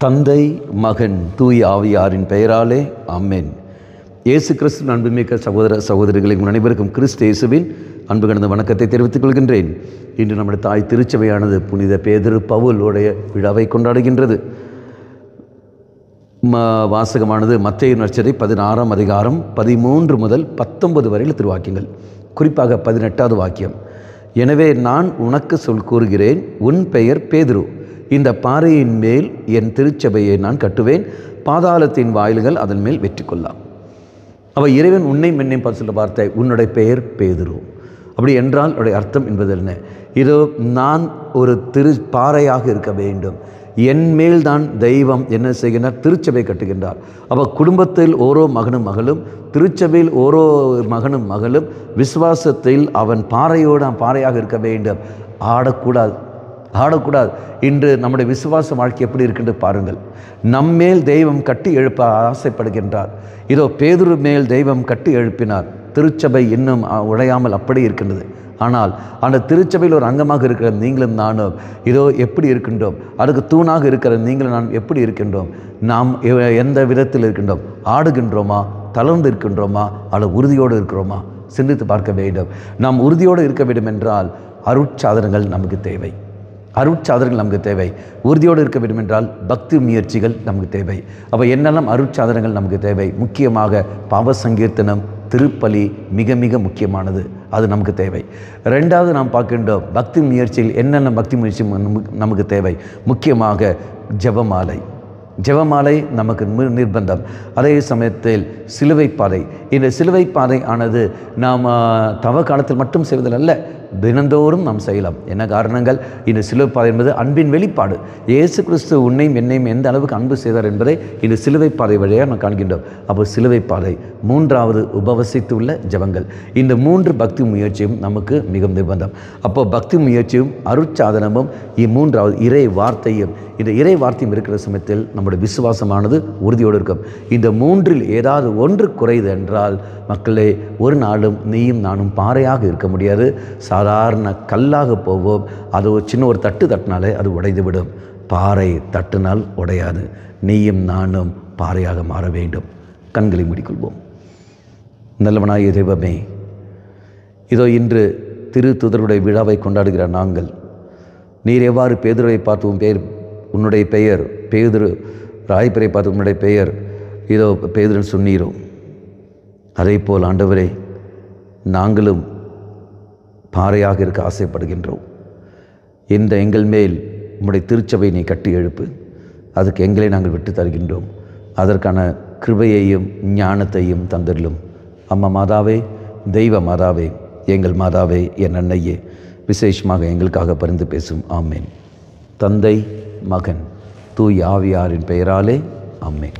தந்தை, மகன், தூய ஆவியாரின் பெயராலே ஆமென். இயேசு கிறிஸ்து அன்புமிக்க சகோதர சகோதரிகளை அனைவருக்கும் கிறிஸ்து இயேசுவின் அன்பு கலந்த வணக்கத்தை தெரிவித்துக் கொள்கின்றேன். இன்று நம்முடைய தாய் திருச்சபையானது புனித பேதுரு பவுலுடைய விழாவை கொண்டாடுகின்றது. வாசகமானது மத்தேயு நற்செய்தி 16ஆம் அதிகாரம் 13 முதல் 19 வரையில் திருவாக்கியங்கள். குறிப்பாக 18வது வாக்கியம். எனவே நான் உனக்கு கூறுகிறேன், உன் பெயர் பேதுரு. இந்த பாறையின் மேல் என் திருச்சபையை நான் கட்டுவேன், பாதாளத்தின் வாயில்கள் அதன் மேல் வெற்றி கொள்ளலாம். அவள் இறைவன் உன்னை மென்னை சொல்ல வார்த்தை, உன்னுடைய பெயர் பேதுரு. அப்படி என்றால் அவருடைய அர்த்தம் என்பது என்ன? இதோ நான் ஒரு பாறையாக இருக்க வேண்டும், என் மேல் தான் தெய்வம் என்ன செய்கின்றார்? திருச்சபை கட்டுகின்றார். அவள் குடும்பத்தில் ஓரோ மகனும் மகளும், திருச்சபையில் ஓரோ மகனும் மகளும் விசுவாசத்தில் அவன் பாறையாக இருக்க வேண்டும். ஆடக்கூடாது. இன்று நம்முடைய விசுவாச வாழ்க்கை எப்படி இருக்கின்ற பாருங்கள். நம்மேல் தெய்வம் கட்டி எழுப்ப ஆசைப்படுகின்றார். இதோ பேதுரு மேல் தெய்வம் கட்டி எழுப்பினார். திருச்சபை இன்னும் உடையாமல் அப்படி இருக்கின்றது. ஆனால் அந்த திருச்சபையில் ஒரு அங்கமாக இருக்கிற நீங்களும் நானும் இதோ எப்படி இருக்கின்றோம்? அதுக்கு தூணாக இருக்கிற நீங்களும் நான் எப்படி இருக்கின்றோம்? நாம் எந்த விதத்தில் இருக்கின்றோம்? ஆடுகின்றோமா? தளர்ந்து இருக்கின்றோமா? அல்லது உறுதியோடு இருக்கிறோமா? சிந்தித்து பார்க்க வேண்டும். நாம் உறுதியோடு இருக்க வேண்டும் என்றால் அருட்சாதனங்கள் நமக்கு தேவை. உறுதியோடு இருக்க வேண்டும் என்றால் பக்தி முயற்சிகள் நமக்கு தேவை. அப்போ என்னெல்லாம் அருட்சாதனங்கள் நமக்கு தேவை? முக்கியமாக பாவ சங்கீர்த்தனம், திருப்பலி மிக மிக முக்கியமானது. அது நமக்கு தேவை. ரெண்டாவது நாம் பார்க்கின்றோம் பக்தி முயற்சியில் என்னென்ன பக்தி முயற்சி நமக்கு தேவை? முக்கியமாக ஜெபமாலை நமக்கு நிர்பந்தம். அதே சமயத்தில் சிலுவை பாதை. இந்த சிலுவை பாதை ஆனது நாம் தவ காலத்தில் மட்டும் செய்வதில் அல்ல, தினந்தோறும் நாம் செய்யலாம். என்ன காரணங்கள்? இந்த சிலுவை பாதை என்பது அன்பின் வெளிப்பாடு. இயேசு கிறிஸ்து உன்னையும் என்னையும் எந்த அளவுக்கு அன்பு செய்தார் என்பதை இந்த சிலுவை பாதை வழியாக நாம் காண்கின்றோம். அப்போ சிலுவை பாதை. மூன்றாவது உபவசித்து உள்ள ஜெபங்கள். இந்த 3 பக்தி முயற்சியும் நமக்கு மிக நிர்பந்தம். அப்போ பக்தி முயற்சியும் அருட்சாதனமும் மூன்றாவது இறை வார்த்தையும். இந்த இறை வார்த்தையும் இருக்கிற சமயத்தில் நம்முடைய விசுவாசமானது உறுதியோடு இருக்கும். இந்த 3இல் ஏதாவது ஒன்று குறையுது என்றால் மக்களே, ஒரு நாளும் நீயும் நானும் பாறையாக இருக்க முடியாது. சாதாரண கல்லாக போவோம். அது ஒரு சின்ன ஒரு தட்டினாலே அது உடைந்துவிடும். பாறை தட்டினால் உடையாது. நீயும் நானும் பாறையாக மாற வேண்டும். கண்களை மூடிக்கொள்வோம். நல்லவனாய தெய்வமே, இதோ இன்று திரு தூதருடைய விழாவை கொண்டாடுகிற நாங்கள், நீர் எவ்வாறு பேதுருவை பார்த்து உன்னுடைய பெயர் பேதுரு, ராய்பரை பார்த்து உன்னுடைய பெயர் இதோ பேதுருன்னு சொன்னீரோ, அதே போல் ஆண்டவரே, நாங்களும் பாறையாக இருக்க ஆசைப்படுகின்றோம். இந்த எங்கள் மேல் உம்முடைய திருச்சபை நீ கட்டி எழுப்பு. அதுக்கு எங்களை நாங்கள் விட்டு தருகின்றோம். அதற்கான கிருபையையும் ஞானத்தையும் தந்தருளும். அம்மா மாதாவே, தெய்வ மாதாவே, எங்கள் மாதாவே, என் அன்னையே, விசேஷமாக எங்களுக்காக பரிந்து பேசும். ஆமேன். தந்தை, மகன், தூய் ஆவியாரின் பெயராலே ஆமேன்.